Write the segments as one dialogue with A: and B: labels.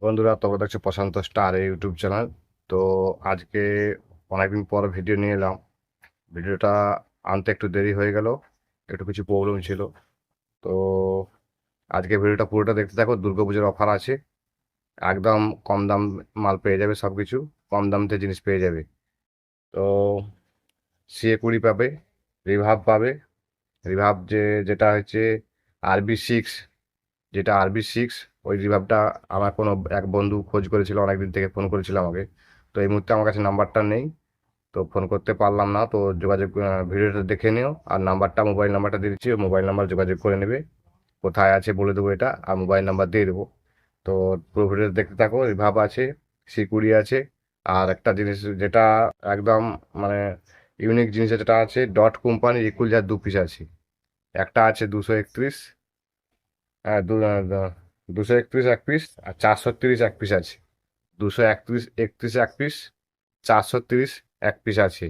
A: বন্ধুরা, তোমরা দেখছো প্রশান্ত স্টার এই ইউটিউব চ্যানেল। তো আজকে অনেকদিন পর ভিডিও নিয়ে এলাম। ভিডিওটা আনতে একটু দেরি হয়ে গেল, একটু কিছু প্রবলেম ছিল। তো আজকে ভিডিওটা পুরোটা দেখতে থাকো। দুর্গাপুজোর অফার আছে, একদম কম দাম মাল পেয়ে যাবে, সব কিছু কম দামতে জিনিস পেয়ে যাবে। তো সিএ 20 পাবে, রিভাব পাবে। রিভাব যেটা হচ্ছে RB6, যেটা RB6, ওই রিভাবটা আমার কোনো এক বন্ধু খোঁজ করেছিল, অনেকদিন থেকে ফোন করেছিল আমাকে। তো এই মুহূর্তে আমার কাছে নাম্বারটা নেই, তো ফোন করতে পারলাম না। তো যোগাযোগ, ভিডিওটা দেখে নিও, আর নাম্বারটা, মোবাইল নাম্বারটা দিয়ে দিচ্ছি, মোবাইল নাম্বার যোগাযোগ করে নেবে। কোথায় আছে বলে দেবো এটা, আর মোবাইল নাম্বার দিয়ে দেবো। তো পুরো ভিডিও দেখতে থাকো। রিভাব আছে, সিকুড়ি আছে, আর একটা জিনিস যেটা একদম মানে ইউনিক জিনিস যেটা আছে, ডট কোম্পানির ইকুইজার 2 পিস আছে। একটা আছে 231, হ্যাঁ 231 1 পিস, আর 430 1 পিস আছে। 231 1 পিস, 430 1 পিস আছে।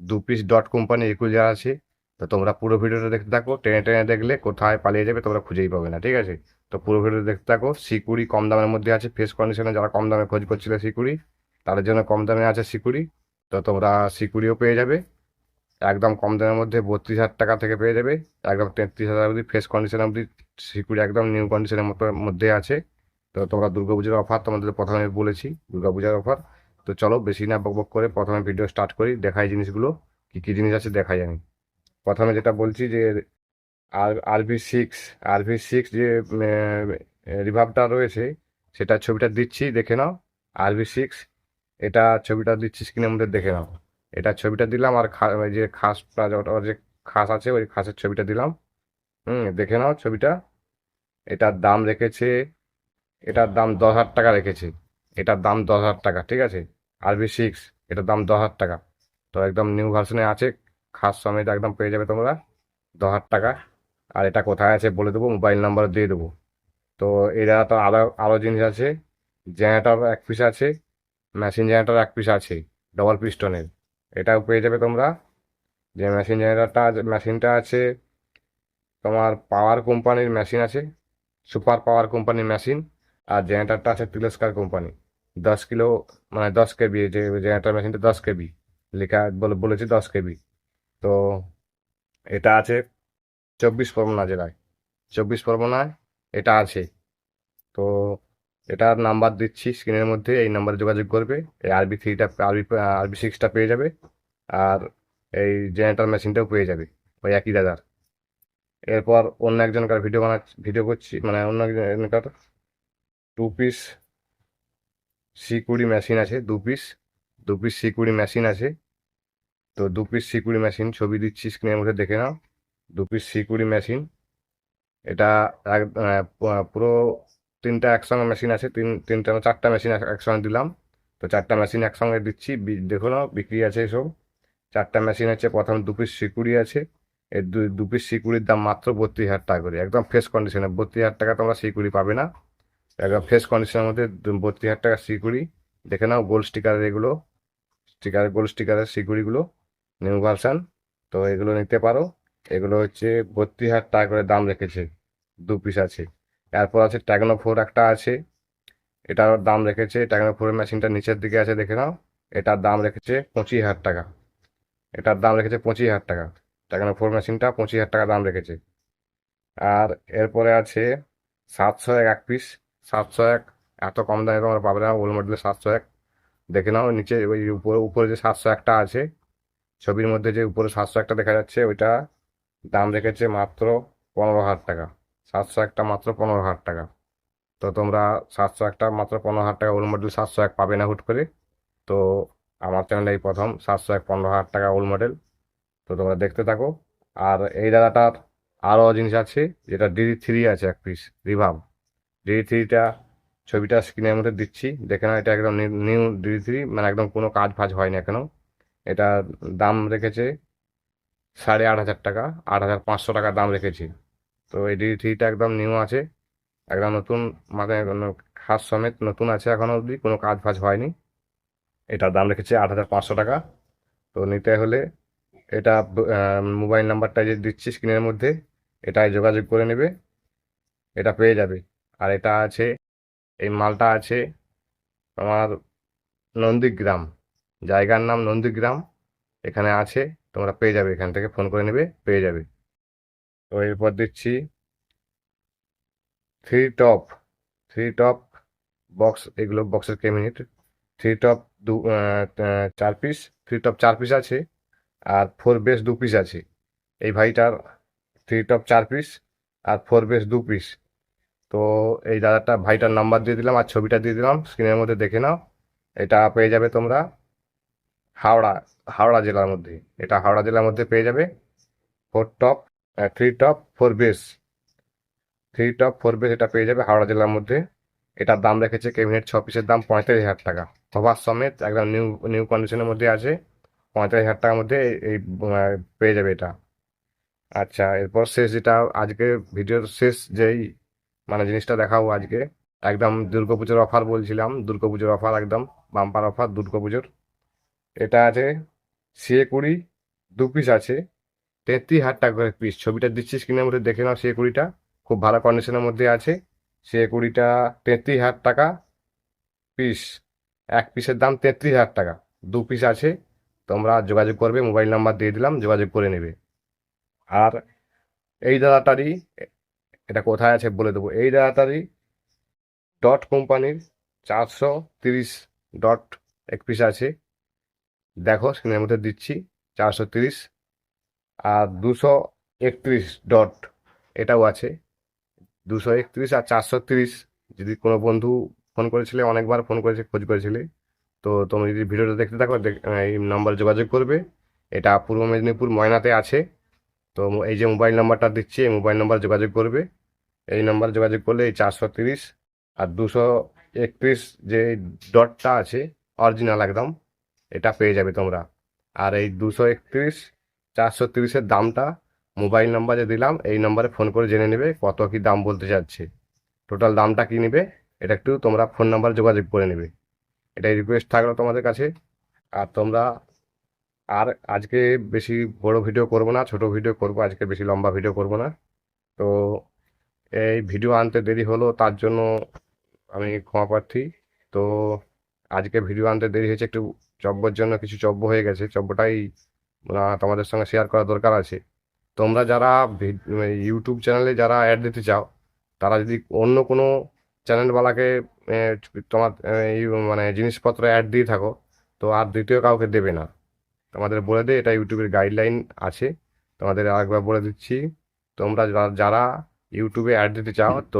A: 2 পিস ডট কোম্পানি একুইজার আছে। তো তোমরা পুরো ভিডিওটা দেখতে থাকো, টেনে টেনে দেখলে কোথায় পালিয়ে যাবে তোমরা খুঁজেই পাবে না, ঠিক আছে? তো পুরো ভিডিও দেখতে থাকো। সিকুড়ি কম দামের মধ্যে আছে, ফেস কন্ডিশনে যারা কম দামে খোঁজ করছিলে সিকুড়ি, তাদের জন্য কম দামে আছে সিকুড়ি। তো তোমরা সিকুড়িও পেয়ে যাবে একদম কম দামের মধ্যে। 32,000 টাকা থেকে পেয়ে যাবে একদম 33,000 অবধি, ফ্রেশ কন্ডিশন অবধি সিকিউরিটি একদম নিউ কন্ডিশনের মধ্যে আছে। তো তোমরা দুর্গাপূজার অফার তোমাদের প্রথমে বলেছি, দুর্গাপূজার অফার। তো চলো বেশি না বকবক করে প্রথমে ভিডিও স্টার্ট করি, দেখাই জিনিসগুলো কি কি জিনিস আছে দেখাই আমি। প্রথমে যেটা বলছি যে RB6 যে রিভাবটা রয়েছে, সেটা ছবিটা দিচ্ছি দেখে নাও। RB6, এটা ছবিটা দিচ্ছি স্ক্রিনের মধ্যে দেখে নাও। এটা ছবিটা দিলাম, আর ওই যে খাসটা, ওর যে খাস আছে, ওই খাসের ছবিটা দিলাম। দেখে নাও ছবিটা। এটার দাম রেখেছে, এটার দাম 10,000 টাকা রেখেছে। এটার দাম 10,000 টাকা, ঠিক আছে? RB6, এটার দাম 10,000 টাকা। তো একদম নিউ ভার্সনে আছে, খাস সমেত একদম পেয়ে যাবে তোমরা 10,000 টাকা। আর এটা কোথায় আছে বলে দেবো, মোবাইল নাম্বার দিয়ে দেবো। তো এরা তো আরও আরও জিনিস আছে। জেনারেটর 1 পিস আছে, মেশিন জেনারেটর 1 পিস আছে, ডবল পিস্টনের। এটাও পেয়ে যাবে তোমরা। যে মেশিন জেনারেটরটা, মেশিনটা আছে তোমার পাওয়ার কোম্পানির মেশিন আছে, সুপার পাওয়ার কোম্পানির মেশিন। আর জেনারেটরটা আছে তিরস্কার কোম্পানি, 10 কিলো, মানে 10 কেবি। যে জেনারেটর মেশিনটা 10 কেবি লেখা, বলেছি 10 কেবি। তো এটা আছে 24 পরগনা জেলায়, 24 পরগনায় এটা আছে। তো এটার নাম্বার দিচ্ছি স্ক্রিনের মধ্যে, এই নাম্বারে যোগাযোগ করবে। এই RB3টা, RB6টা পেয়ে যাবে। আর এই জেনারেটর মেশিনটাও পেয়ে যাবে ওই একই দাদার। এরপর অন্য একজনকার ভিডিও করছি, মানে অন্য একজনকার 2 পিস সিকুড়ি মেশিন আছে, 2 পিস, 2 পিস সিকুড়ি মেশিন আছে। তো 2 পিস সিকুড়ি মেশিন ছবি দিচ্ছি স্ক্রিনের মধ্যে দেখে নাও। 2 পিস সিকুড়ি মেশিন, এটা পুরো তিনটা একসঙ্গে মেশিন আছে, তিনটা না চারটা মেশিন একসঙ্গে দিলাম। তো চারটা মেশিন একসঙ্গে দিচ্ছি, দেখো নাও বিক্রি আছে এসব। চারটা মেশিন আছে। প্রথম 2 পিস সিকুড়ি আছে। এই 2 পিস সিকুড়ির দাম মাত্র 32,000 টাকা করে, একদম ফ্রেশ কন্ডিশনে। 32,000 টাকা তোমরা সিকুড়ি পাবে না, একদম ফ্রেশ কন্ডিশনের মধ্যে। 32,000 টাকা সিকুড়ি দেখে নাও। গোল্ড স্টিকারের এগুলো, গোল্ড স্টিকারের সিকুড়িগুলো, নিউ ভার্সান। তো এগুলো নিতে পারো। এগুলো হচ্ছে 32,000 টাকা করে দাম রেখেছে, 2 পিস আছে। এরপর আছে ট্যাগনো 4 একটা আছে, এটার দাম রেখেছে, ট্যাগনো 4 মেশিনটা নিচের দিকে আছে দেখে নাও। এটার দাম রেখেছে 25,000 টাকা। এটার দাম রেখেছে 25,000 টাকা। ট্যাগনো 4 মেশিনটা 25,000 টাকা দাম রেখেছে। আর এরপরে আছে 701 1 পিস, 701। এত কম দামে তোমরা পাবে না, ওল্ড মডেলের 701 দেখে নাও। নিচে ওই উপরে উপরে যে 701টা আছে, ছবির মধ্যে যে উপরে 701টা দেখা যাচ্ছে, ওইটা দাম রেখেছে মাত্র 15,000 টাকা। 701টা মাত্র 15,000 টাকা। তো তোমরা 701টা মাত্র 15,000 টাকা ওল্ড মডেল 701 পাবে না হুট করে। তো আমার চ্যানেলে এই প্রথম 701 15,000 টাকা ওল্ড মডেল। তো তোমরা দেখতে থাকো। আর এই দাদাটার আরও জিনিস আছে, যেটা DD3 আছে 1 পিস রিভাব। DD3টা ছবিটা স্ক্রিনের মধ্যে দিচ্ছি দেখে নাও। এটা একদম নিউ DD3, মানে একদম কোনো কাজ ফাজ হয়নি এখনো। এটা দাম রেখেছে 8,500 টাকা, 8,500 টাকা দাম রেখেছি। তো এই DD3টা একদম নিউ আছে, একদম নতুন, মানে খাস সমেত নতুন আছে, এখনো অবধি কোনো কাজ ফাজ হয়নি। এটার দাম রেখেছে 8,500 টাকা। তো নিতে হলে এটা মোবাইল নাম্বারটা যে দিচ্ছি স্ক্রিনের মধ্যে, এটায় যোগাযোগ করে নেবে, এটা পেয়ে যাবে। আর এটা আছে, এই মালটা আছে আমার নন্দীগ্রাম, জায়গার নাম নন্দীগ্রাম, এখানে আছে, তোমরা পেয়ে যাবে, এখান থেকে ফোন করে নেবে, পেয়ে যাবে। তো এরপর দিচ্ছি three top, three top box, এগুলো বক্সের cabinet. Three top 4 piece, three top 4 piece আছে, আর 4 বেস 2 পিস আছে। এই ভাইটার থ্রি টপ 4 পিস আর 4 বেস 2 পিস। তো এই দাদাটা ভাইটার নাম্বার দিয়ে দিলাম আর ছবিটা দিয়ে দিলাম, স্ক্রিনের মধ্যে দেখে নাও। এটা পেয়ে যাবে তোমরা হাওড়া, হাওড়া জেলার মধ্যে, এটা হাওড়া জেলার মধ্যে পেয়ে যাবে। Four top, three top 4 base, three top 4 base এটা পেয়ে যাবে হাওড়া জেলার মধ্যে। এটার দাম রেখেছে ক্যাবিনেট 6 পিসের দাম 45,000 টাকা, কভার সমেত, একদম নিউ নিউ কন্ডিশনের মধ্যে আছে। 45,000 টাকার মধ্যে এই পেয়ে যাবে এটা। আচ্ছা, এরপর শেষ যেটা আজকে ভিডিওর শেষ যেই মানে জিনিসটা দেখাবো আজকে, একদম দুর্গাপুজোর অফার বলছিলাম, দুর্গাপুজোর অফার, একদম বাম্পার অফার দুর্গাপুজোর। এটা আছে শিয়ে 2 পিস আছে, 33,000 টাকা করে পিস। ছবিটা দিচ্ছি স্ক্রিনের মধ্যে দেখে নাও, শিয়ে খুব ভালো কন্ডিশনের মধ্যে আছে। শিয়ে 33,000 টাকা পিস, 1 পিসের দাম 33,000 টাকা, 2 পিস আছে। তোমরা যোগাযোগ করবে, মোবাইল নাম্বার দিয়ে দিলাম, যোগাযোগ করে নেবে। আর এই দাদাটারই, এটা কোথায় আছে বলে দেবো, এই দাদাটারই ডট কোম্পানির 430 ডট 1 পিস আছে, দেখো স্ক্রিনের মধ্যে দিচ্ছি, 430। আর 231 ডট এটাও আছে, 231 আর 430। যদি কোনো বন্ধু ফোন করেছিলে, অনেকবার ফোন করেছে, খোঁজ করেছিলে, তো তুমি যদি ভিডিওটা দেখতে থাকো, এই নাম্বার যোগাযোগ করবে। এটা পূর্ব মেদিনীপুর ময়নাতে আছে। তো এই যে মোবাইল নাম্বারটা দিচ্ছি, এই মোবাইল নাম্বার যোগাযোগ করবে। এই নাম্বার যোগাযোগ করলে এই 430 আর 231 যে ডটটা আছে, অরিজিনাল একদম, এটা পেয়ে যাবে তোমরা। আর এই 231 430-এর দামটা মোবাইল নাম্বারে দিলাম, এই নাম্বারে ফোন করে জেনে নেবে কত কি দাম বলতে যাচ্ছে, টোটাল দামটা কি নেবে, এটা একটু তোমরা ফোন নাম্বার যোগাযোগ করে নেবে। এটাই রিকোয়েস্ট থাকলো তোমাদের কাছে। আর তোমরা, আর আজকে বেশি বড় ভিডিও করব না, ছোট ভিডিও করব আজকে, বেশি লম্বা ভিডিও করব না। তো এই ভিডিও আনতে দেরি হলো, তার জন্য আমি ক্ষমা প্রার্থী। তো আজকে ভিডিও আনতে দেরি হয়েছে একটু, চব্বর জন্য কিছু চব্য হয়ে গেছে, চব্যটাই তোমাদের সঙ্গে শেয়ার করা দরকার আছে। তোমরা যারা ইউটিউব চ্যানেলে যারা অ্যাড দিতে চাও, তারা যদি অন্য কোনো চ্যানেলওয়ালাকে তোমার এই মানে জিনিসপত্র অ্যাড দিয়ে থাকো, তো আর দ্বিতীয় কাউকে দেবে না। তোমাদের বলে দে, এটা ইউটিউবের গাইডলাইন আছে, তোমাদের আরেকবার বলে দিচ্ছি। তোমরা যারা ইউটিউবে অ্যাড দিতে চাও, তো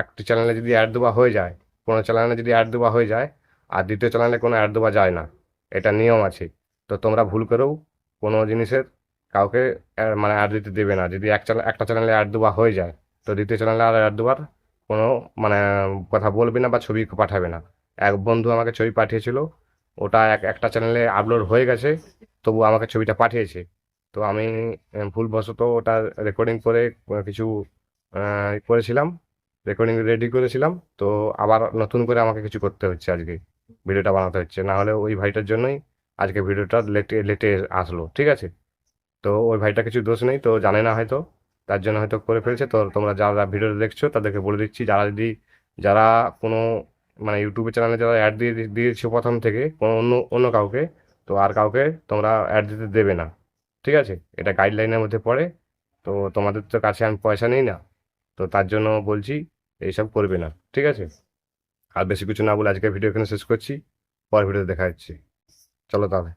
A: একটি চ্যানেলে যদি অ্যাড দেওয়া হয়ে যায়, কোনো চ্যানেলে যদি অ্যাড দেওয়া হয়ে যায়, আর দ্বিতীয় চ্যানেলে কোনো অ্যাড দেওয়া যায় না, এটা নিয়ম আছে। তো তোমরা ভুল করেও কোনো জিনিসের কাউকে মানে অ্যাড দিতে দেবে না। যদি একটা চ্যানেলে অ্যাড দেওয়া হয়ে যায়, তো দ্বিতীয় চ্যানেলে আর অ্যাড দেওয়ার কোনো মানে কথা বলবে না বা ছবি পাঠাবে না। এক বন্ধু আমাকে ছবি পাঠিয়েছিল, ওটা একটা চ্যানেলে আপলোড হয়ে গেছে, তবু আমাকে ছবিটা পাঠিয়েছে। তো আমি ভুলবশত ওটা রেকর্ডিং করে কিছু করেছিলাম, রেকর্ডিং রেডি করেছিলাম, তো আবার নতুন করে আমাকে কিছু করতে হচ্ছে আজকে, ভিডিওটা বানাতে হচ্ছে, না হলে ওই ভাইটার জন্যই আজকে ভিডিওটা লেটে লেটে আসলো, ঠিক আছে। তো ওই ভাইটা কিছু দোষ নেই, তো জানে না হয়তো, তার জন্য হয়তো করে ফেলছে। তো তোমরা যারা ভিডিওটা দেখছো তাদেরকে বলে দিচ্ছি, যারা কোনো মানে ইউটিউবের চ্যানেলে যারা অ্যাড দিয়েছো প্রথম থেকে কোনো অন্য অন্য কাউকে, তো আর কাউকে তোমরা অ্যাড দিতে দেবে না, ঠিক আছে। এটা গাইডলাইনের মধ্যে পড়ে। তো তোমাদের তো কাছে আমি পয়সা নেই না, তো তার জন্য বলছি এইসব করবে না, ঠিক আছে। আর বেশি কিছু না বলে আজকে ভিডিও এখানে শেষ করছি, পরের ভিডিওতে দেখা যাচ্ছে, চলো তাহলে।